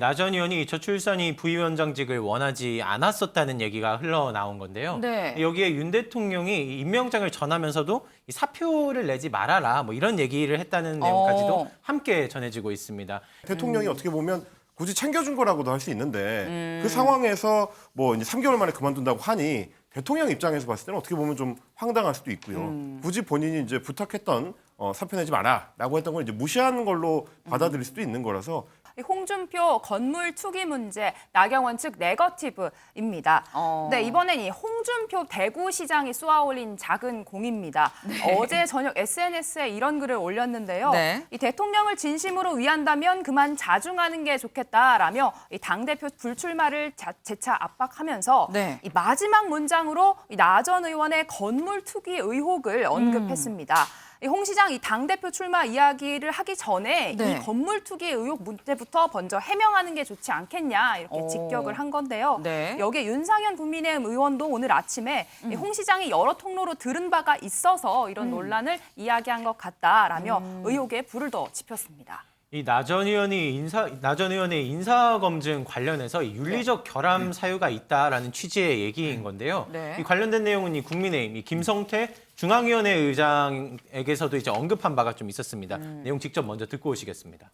나 전 의원이 저출산이 부위원장직을 원하지 않았었다는 얘기가 흘러나온 건데요. 네. 여기에 윤 대통령이 임명장을 전하면서도 이 사표를 내지 말아라 뭐 이런 얘기를 했다는 내용까지도 함께 전해지고 있습니다. 대통령이 어떻게 보면 굳이 챙겨준 거라고도 할 수 있는데 그 상황에서 뭐 이제 3개월 만에 그만둔다고 하니 대통령 입장에서 봤을 때는 어떻게 보면 좀 황당할 수도 있고요. 굳이 본인이 이제 부탁했던 사표 내지 마라라고 했던 걸 이제 무시하는 걸로 받아들일 수도 있는 거라서 홍준표 건물 투기 문제, 나경원 측 네거티브입니다. 네, 이번엔 이 홍준표 대구시장이 쏘아올린 작은 공입니다. 어제 저녁 SNS에 이런 글을 올렸는데요. 네. 이 대통령을 진심으로 위한다면 그만 자중하는 게 좋겠다라며 이 당대표 불출마를 재차 압박하면서 네. 이 마지막 문장으로 나 전 의원의 건물 투기 의혹을 언급했습니다. 홍 시장 이 당대표 출마 이야기를 하기 전에 네. 이 건물 투기 의혹 문제부터 먼저 해명하는 게 좋지 않겠냐 이렇게 직격을 한 건데요. 네. 여기에 윤상현 국민의힘 의원도 오늘 아침에 이홍 시장이 여러 통로로 들은 바가 있어서 이런 논란을 이야기한 것 같다라며 의혹에 불을 더 지폈습니다. 이 나 전 의원의 인사 검증 관련해서 이 윤리적 결함 사유가 있다라는 취지의 얘기인 건데요. 네. 이 관련된 내용은 이 국민의힘 이 김성태 중앙위원회 의장에게서도 이제 언급한 바가 좀 있었습니다. 내용 직접 먼저 듣고 오시겠습니다.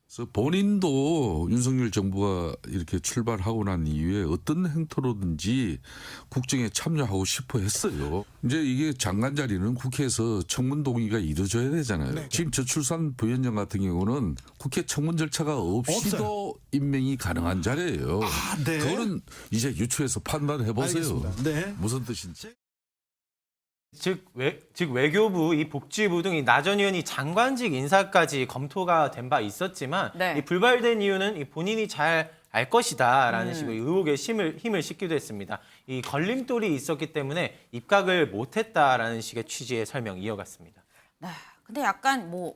그래서 본인도 윤석열 정부가 이렇게 출발하고 난 이후에 어떤 행토로든지 국정에 참여하고 싶어 했어요. 이제 이게 장관 자리는 국회에서 청문 동의가 이루어져야 되잖아요. 네. 지금 저출산 부위원장 같은 경우는 국회 청문 절차가 없이도 임명이 가능한 자리예요. 아, 네. 그거는 이제 유추해서 판단해 보세요. 알겠습니다. 네. 무슨 뜻인지. 즉 외교부, 이 복지부 등 이 나 전 의원이 장관직 인사까지 검토가 된 바 있었지만 네. 이 불발된 이유는 이 본인이 잘 알 것이다라는 식으로 의혹에 힘을 싣기도 했습니다. 이 걸림돌이 있었기 때문에 입각을 못했다라는 식의 취지의 설명 이어갔습니다. 네. 근데 약간 뭐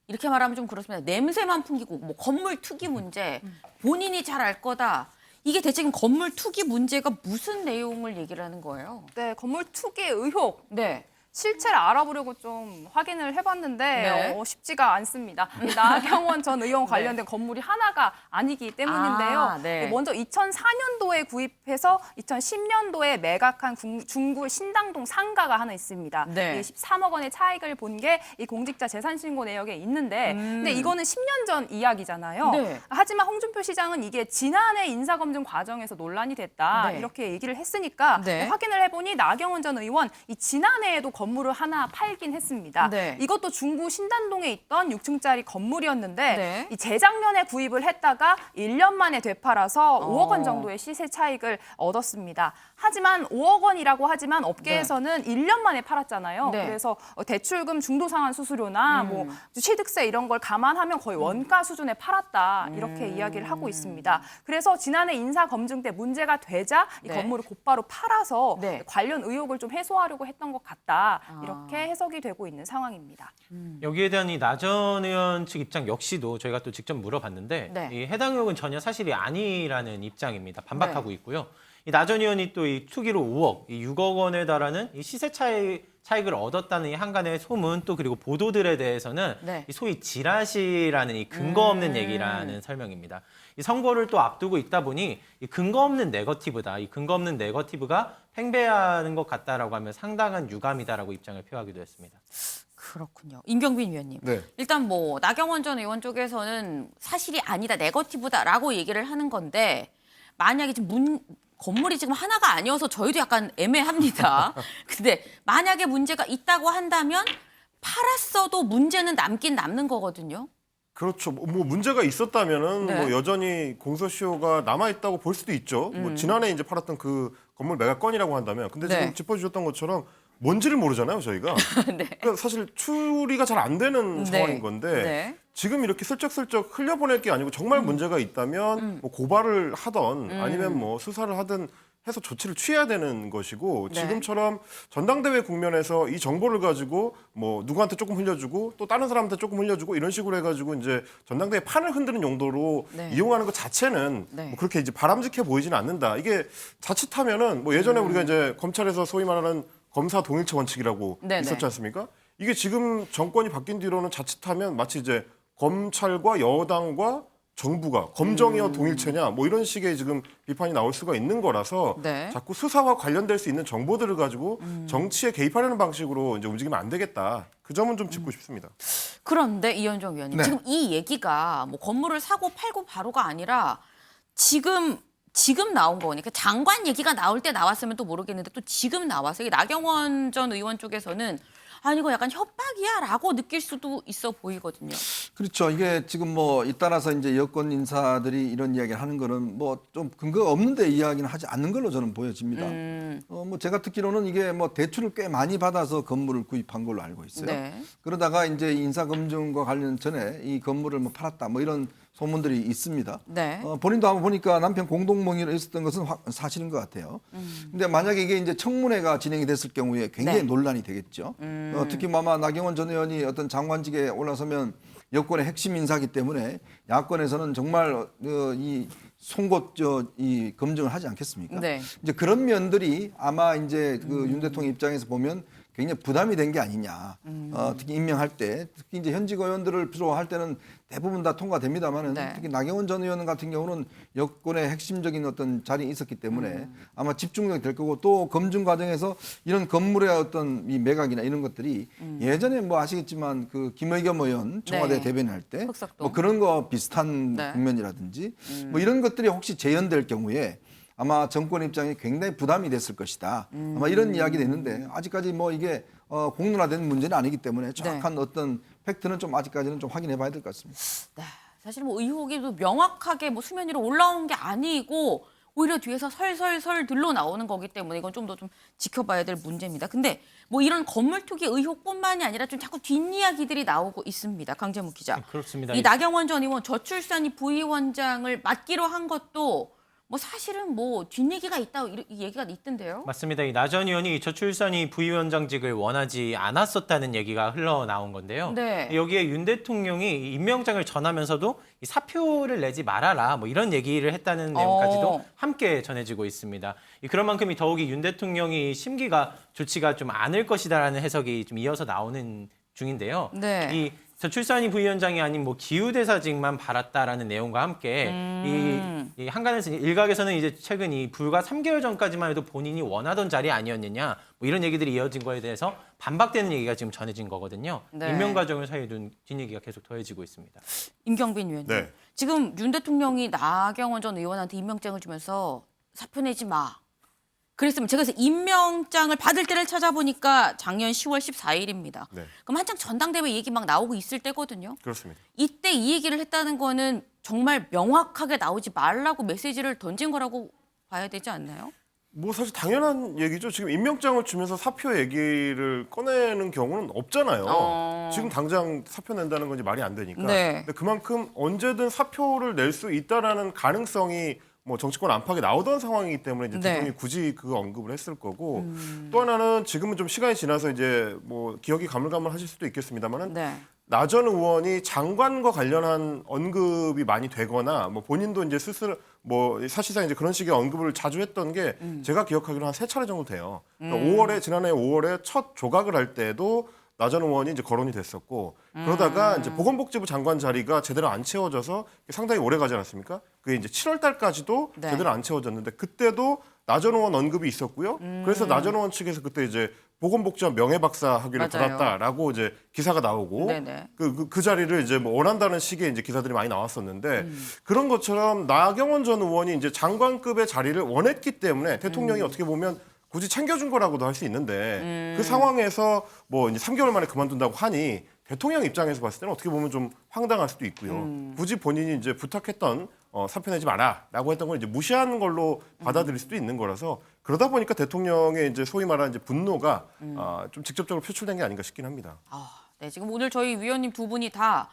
이렇게 말하면 좀 그렇습니다. 냄새만 풍기고 뭐 건물 투기 문제 본인이 잘 알 거다. 이게 대체 지금 건물 투기 문제가 무슨 내용을 얘기를 하는 거예요? 네, 건물 투기 의혹. 네. 실체를 알아보려고 좀 확인을 해봤는데 네. 쉽지가 않습니다. 이 나경원 전 의원 관련된 건물이 하나가 아니기 때문인데요. 아, 네. 먼저 2004년도에 구입해서 2010년도에 매각한 중구 신당동 상가가 하나 있습니다. 네. 이 13억 원의 차익을 본 게 이 공직자 재산신고 내역에 있는데 근데 이거는 10년 전 이야기잖아요. 네. 하지만 홍준표 시장은 이게 지난해 인사검증 과정에서 논란이 됐다 네. 이렇게 얘기를 했으니까 네. 확인을 해보니 나경원 전 의원 이 지난해에도 건물을 하나 팔긴 했습니다. 네. 이것도 중구 신단동에 있던 6층짜리 건물이었는데 네. 이 재작년에 구입을 했다가 1년 만에 되팔아서 5억 원 정도의 시세 차익을 얻었습니다. 하지만 5억 원이라고 하지만 업계에서는 1년 만에 팔았잖아요. 네. 그래서 대출금 중도상환 수수료나 뭐 취득세 이런 걸 감안하면 거의 원가 수준에 팔았다 이렇게 이야기를 하고 있습니다. 그래서 지난해 인사 검증 때 문제가 되자 이 네. 건물을 곧바로 팔아서 네. 관련 의혹을 좀 해소하려고 했던 것 같다. 이렇게 해석이 되고 있는 상황입니다. 여기에 대한 이 나 전 의원 측 입장 역시도 저희가 또 직접 물어봤는데 네. 이 해당 의혹은 전혀 사실이 아니라는 입장입니다. 반박하고 있고요. 이 나 전 의원이 또 이 투기로 5억, 이 6억 원에 달하는 이 시세 차익을 얻었다는 이 한간의 소문 또 그리고 보도들에 대해서는 네. 이 소위 지라시라는 이 근거 없는 얘기라는 설명입니다. 이 선거를 또 앞두고 있다 보니 이 근거 없는 네거티브다. 이 근거 없는 네거티브가 팽배하는 것 같다라고 하면 상당한 유감이다라고 입장을 표하기도 했습니다. 그렇군요. 임경빈 위원님. 네. 일단 뭐 나경원 전 의원 쪽에서는 사실이 아니다, 네거티브다라고 얘기를 하는 건데 만약에 지금 건물이 지금 하나가 아니어서 저희도 약간 애매합니다. 근데 만약에 문제가 있다고 한다면 팔았어도 문제는 남긴 남는 거거든요. 그렇죠. 뭐 문제가 있었다면은 네. 뭐 여전히 공소시효가 남아 있다고 볼 수도 있죠. 뭐 지난해 이제 팔았던 그 건물 매각 건이라고 한다면, 근데 네. 지금 짚어주셨던 것처럼 뭔지를 모르잖아요, 저희가. 네. 그러니까 사실 추리가 잘 안 되는 상황인 건데 네. 지금 이렇게 슬쩍슬쩍 흘려보낼 게 아니고 정말 문제가 있다면 뭐 고발을 하던 아니면 뭐 수사를 하든 해서 조치를 취해야 되는 것이고 네. 지금처럼 전당대회 국면에서 이 정보를 가지고 뭐 누구한테 조금 흘려주고 또 다른 사람한테 조금 흘려주고 이런 식으로 해가지고 이제 전당대회 판을 흔드는 용도로 네. 이용하는 것 자체는 네. 뭐 그렇게 이제 바람직해 보이지는 않는다. 이게 자칫하면은 뭐 예전에 우리가 이제 검찰에서 소위 말하는 검사 동일체 원칙이라고 네네. 있었지 않습니까? 이게 지금 정권이 바뀐 뒤로는 자칫하면 마치 이제 검찰과 여당과 정부가 검정이어 동일체냐 뭐 이런 식의 지금 비판이 나올 수가 있는 거라서 네. 자꾸 수사와 관련될 수 있는 정보들을 가지고 정치에 개입하려는 방식으로 이제 움직이면 안 되겠다. 그 점은 좀 짚고 싶습니다. 그런데 이현정 위원님 네. 지금 이 얘기가 뭐 건물을 사고 팔고 바로가 아니라 지금 나온 거니까 장관 얘기가 나올 때 나왔으면 또 모르겠는데 또 지금 나와서 이 나경원 전 의원 쪽에서는 아니 이거 약간 협박이야라고 느낄 수도 있어 보이거든요. 그렇죠. 이게 지금 뭐 잇따라서 이제 여권 인사들이 이런 이야기를 하는 거는 뭐 좀 근거가 없는데 이야기는 하지 않는 걸로 저는 보여집니다. 뭐 제가 듣기로는 이게 뭐 대출을 꽤 많이 받아서 건물을 구입한 걸로 알고 있어요. 네. 그러다가 이제 인사 검증과 관련 전에 이 건물을 뭐 팔았다 뭐 이런 소문들이 있습니다. 네. 본인도 한번 보니까 남편 공동명의로 있었던 것은 사실인 것 같아요. 근데 만약에 이게 이제 청문회가 진행이 됐을 경우에 굉장히 네. 논란이 되겠죠. 특히 뭐 아마 나경원 전 의원이 어떤 장관직에 올라서면 여권의 핵심 인사기 때문에 야권에서는 정말 이 송곳 이 검증을 하지 않겠습니까? 네. 이제 그런 면들이 아마 이제 그 윤 대통령 입장에서 보면 굉장히 부담이 된 게 아니냐. 특히 임명할 때, 특히 이제 현직 의원들을 필요할 때는 대부분 다 통과됩니다만은 네. 특히 나경원 전 의원 같은 경우는 여권의 핵심적인 어떤 자리에 있었기 때문에 아마 집중력이 될 거고 또 검증 과정에서 이런 건물의 어떤 이 매각이나 이런 것들이 예전에 뭐 아시겠지만 그 김의겸 의원 청와대 네. 대변인 할 때 흑석동. 뭐 그런 거 비슷한 네. 국면이라든지 뭐 이런 것들이 혹시 재현될 경우에 아마 정권 입장에 굉장히 부담이 됐을 것이다. 아마 이런 이야기도 있는데 아직까지 뭐 이게 공론화된 문제는 아니기 때문에 정확한 어떤 팩트는 좀 아직까지는 좀 확인해 봐야 될 것 같습니다. 네. 사실 뭐 의혹이 또 명확하게 뭐 수면 위로 올라온 게 아니고 오히려 뒤에서 설설설 들러 나오는 거기 때문에 이건 좀 더 좀 지켜봐야 될 문제입니다. 근데 뭐 이런 건물 투기 의혹뿐만이 아니라 좀 자꾸 뒷이야기들이 나오고 있습니다. 강재무 기자. 그렇습니다. 이 나경원 전 의원 저출산이 부위원장을 맡기로 한 것도 뭐 사실은 뭐 뒷얘기가 있다고 이 얘기가 있던데요. 맞습니다. 이 나 전 의원이 저출산이 부위원장직을 원하지 않았었다는 얘기가 흘러나온 건데요. 네. 여기에 윤 대통령이 임명장을 전하면서도 이 사표를 내지 말아라 뭐 이런 얘기를 했다는 내용까지도 함께 전해지고 있습니다. 그런 만큼이 더욱이 윤 대통령이 심기가 좋지가 좀 않을 것이다라는 해석이 좀 이어서 나오는 중인데요. 네. 이 저출산이 부위원장이 아닌 뭐 기후대사직만 받았다라는 내용과 함께 이 한간에서 일각에서는 이제 최근 이 불과 3개월 전까지만 해도 본인이 원하던 자리 아니었느냐 뭐 이런 얘기들이 이어진 거에 대해서 반박되는 얘기가 지금 전해진 거거든요. 네. 임명 과정을 사이에 둔 뒷얘기가 계속 더해지고 있습니다. 임경빈 위원님. 네. 지금 윤 대통령이 나경원 전 의원한테 임명장을 주면서 사표 내지 마. 그랬으면 제가 그래서 임명장을 받을 때를 찾아보니까 작년 10월 14일입니다. 네. 그럼 한창 전당대회 얘기 막 나오고 있을 때거든요. 그렇습니다. 이때 이 얘기를 했다는 거는 정말 명확하게 나오지 말라고 메시지를 던진 거라고 봐야 되지 않나요? 뭐 사실 당연한 얘기죠. 지금 임명장을 주면서 사표 얘기를 꺼내는 경우는 없잖아요. 지금 당장 사표 낸다는 건지 말이 안 되니까. 네. 근데 그만큼 언제든 사표를 낼 수 있다라는 가능성이 뭐 정치권 안팎에 나오던 상황이기 때문에 이제 네. 대통령이 굳이 그 언급을 했을 거고 또 하나는 지금은 좀 시간이 지나서 이제 뭐 기억이 가물가물하실 수도 있겠습니다만은 네. 나 전 의원이 장관과 관련한 언급이 많이 되거나 뭐 본인도 이제 스스로 뭐 사실상 이제 그런 식의 언급을 자주 했던 게 제가 기억하기로 한 3차례 정도 돼요. 그러니까 지난해 5월에 첫 조각을 할 때도 나 전 의원이 이제 거론이 됐었고 그러다가 이제 보건복지부 장관 자리가 제대로 안 채워져서 상당히 오래 가지 않았습니까? 그게 이제 7월 달까지도 네. 제대로 안 채워졌는데 그때도 나 전 의원 언급이 있었고요. 그래서 나 전 의원 측에서 그때 이제 보건복지원 명예박사 학위를 맞아요. 받았다라고 이제 기사가 나오고 네네. 그 자리를 이제 뭐 원한다는 식의 이제 기사들이 많이 나왔었는데 그런 것처럼 나경원 전 의원이 이제 장관급의 자리를 원했기 때문에 대통령이 어떻게 보면 굳이 챙겨준 거라고도 할 수 있는데 그 상황에서 뭐 이제 3개월 만에 그만둔다고 하니 대통령 입장에서 봤을 때는 어떻게 보면 좀 황당할 수도 있고요. 굳이 본인이 이제 부탁했던 사표 내지 마라라고 했던 걸 이제 무시하는 걸로 받아들일 수도 있는 거라서 그러다 보니까 대통령의 이제 소위 말하는 이제 분노가 좀 직접적으로 표출된 게 아닌가 싶긴 합니다. 네, 지금 오늘 저희 위원님 두 분이 다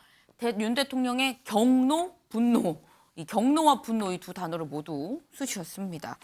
윤 대통령의 경로, 분노, 이 경로와 분노 이 두 단어를 모두 쓰셨습니다.